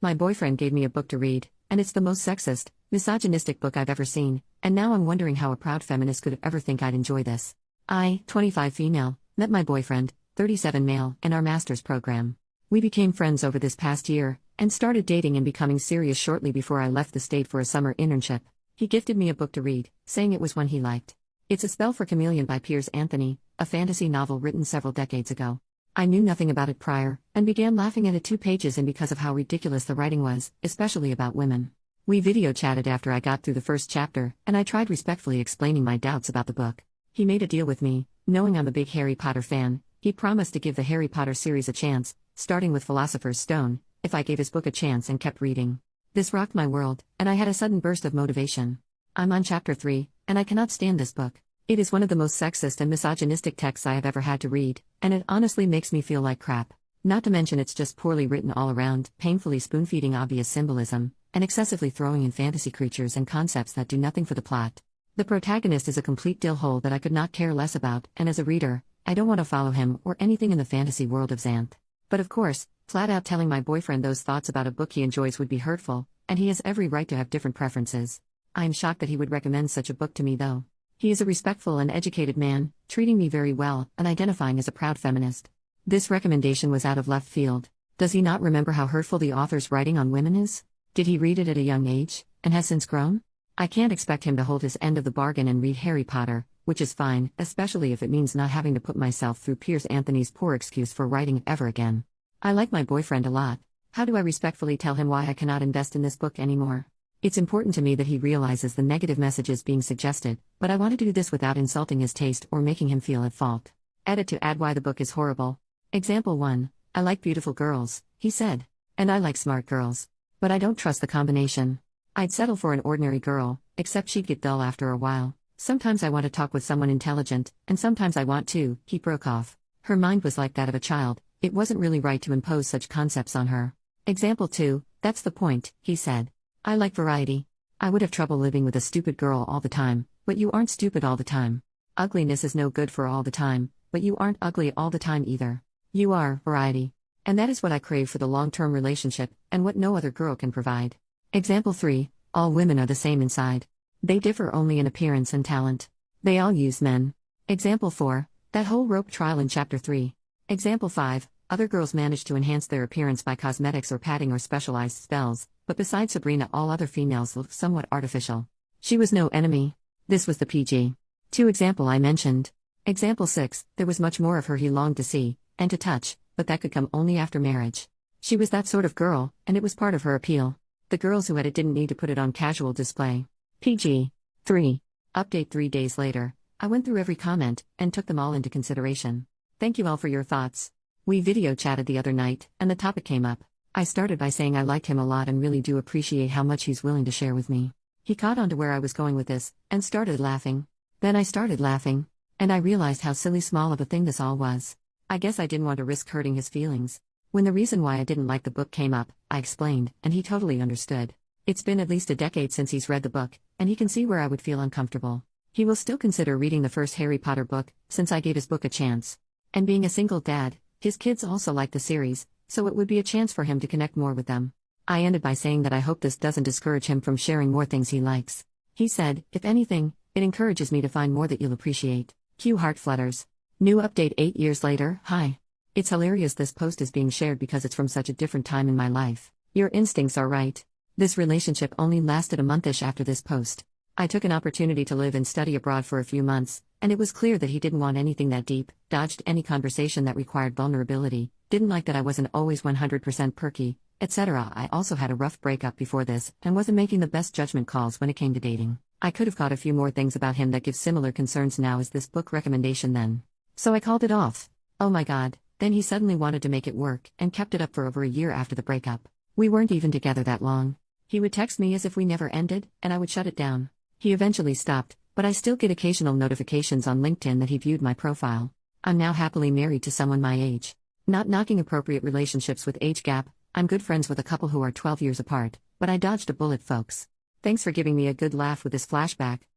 My boyfriend gave me a book to read, and it's the most sexist, misogynistic book I've ever seen, and now I'm wondering how a proud feminist could ever think I'd enjoy this. I, 25 female, met my boyfriend, 37 male, in our master's program. We became friends over this past year, and started dating and becoming serious shortly before I left the state for a summer internship. He gifted me a book to read, saying it was one he liked. It's A Spell for Chameleon by Piers Anthony, a fantasy novel written several decades ago. I knew nothing about it prior, and began laughing at it 2 pages in because of how ridiculous the writing was, especially about women. We video chatted after I got through the first chapter, and I tried respectfully explaining my doubts about the book. He made a deal with me, knowing I'm a big Harry Potter fan. He promised to give the Harry Potter series a chance, starting with Philosopher's Stone, if I gave his book a chance and kept reading. This rocked my world, and I had a sudden burst of motivation. I'm on chapter 3, and I cannot stand this book. It is one of the most sexist and misogynistic texts I have ever had to read, and it honestly makes me feel like crap. Not to mention it's just poorly written all around, painfully spoon-feeding obvious symbolism, and excessively throwing in fantasy creatures and concepts that do nothing for the plot. The protagonist is a complete dillhole that I could not care less about, and as a reader, I don't want to follow him or anything in the fantasy world of Xanth. But of course, flat out telling my boyfriend those thoughts about a book he enjoys would be hurtful, and he has every right to have different preferences. I am shocked that he would recommend such a book to me though. He is a respectful and educated man, treating me very well, and identifying as a proud feminist. This recommendation was out of left field. Does he not remember how hurtful the author's writing on women is? Did he read it at a young age, and has since grown? I can't expect him to hold his end of the bargain and read Harry Potter, which is fine, especially if it means not having to put myself through Piers Anthony's poor excuse for writing ever again. I like my boyfriend a lot. How do I respectfully tell him why I cannot invest in this book anymore? It's important to me that he realizes the negative messages being suggested, but I want to do this without insulting his taste or making him feel at fault. Edit to add why the book is horrible. Example 1. I like beautiful girls, he said. And I like smart girls. But I don't trust the combination. I'd settle for an ordinary girl, except she'd get dull after a while. Sometimes I want to talk with someone intelligent, and sometimes I want to, he broke off. Her mind was like that of a child, it wasn't really right to impose such concepts on her. Example 2. That's the point, he said. I like variety. I would have trouble living with a stupid girl all the time, but you aren't stupid all the time. Ugliness is no good for all the time, but you aren't ugly all the time either. You are variety. And that is what I crave for the long-term relationship, and what no other girl can provide. Example 3. All women are the same inside. They differ only in appearance and talent. They all use men. Example 4. That whole rope trial in chapter 3. Example 5. Other girls manage to enhance their appearance by cosmetics or padding or specialized spells, but besides Sabrina all other females look somewhat artificial. She was no enemy. This was the PG. 2 example I mentioned. Example 6, there was much more of her he longed to see, and to touch, but that could come only after marriage. She was that sort of girl, and it was part of her appeal. The girls who had it didn't need to put it on casual display. PG. 3. Update 3 days later. I went through every comment, and took them all into consideration. Thank you all for your thoughts. We video chatted the other night, and the topic came up. I started by saying I liked him a lot and really do appreciate how much he's willing to share with me. He caught on to where I was going with this, and started laughing. Then I started laughing. And I realized how silly small of a thing this all was. I guess I didn't want to risk hurting his feelings. When the reason why I didn't like the book came up, I explained, and he totally understood. It's been at least a decade since he's read the book, and he can see where I would feel uncomfortable. He will still consider reading the first Harry Potter book, since I gave his book a chance. And being a single dad, his kids also like the series, so it would be a chance for him to connect more with them. I ended by saying that I hope this doesn't discourage him from sharing more things he likes. He said, if anything, it encourages me to find more that you'll appreciate. Cue heart flutters. New update 8 years later. Hi. It's hilarious this post is being shared because it's from such a different time in my life. Your instincts are right. This relationship only lasted a monthish after this post. I took an opportunity to live and study abroad for a few months, and it was clear that he didn't want anything that deep, dodged any conversation that required vulnerability, didn't like that I wasn't always 100% perky, etc. I also had a rough breakup before this, and wasn't making the best judgment calls when it came to dating. I could have caught a few more things about him that give similar concerns now as this book recommendation then. So I called it off. Oh my god, then he suddenly wanted to make it work, and kept it up for over a year after the breakup. We weren't even together that long. He would text me as if we never ended, and I would shut it down. He eventually stopped, but I still get occasional notifications on LinkedIn that he viewed my profile. I'm now happily married to someone my age. Not knocking appropriate relationships with age gap, I'm good friends with a couple who are 12 years apart, but I dodged a bullet, folks. Thanks for giving me a good laugh with this flashback.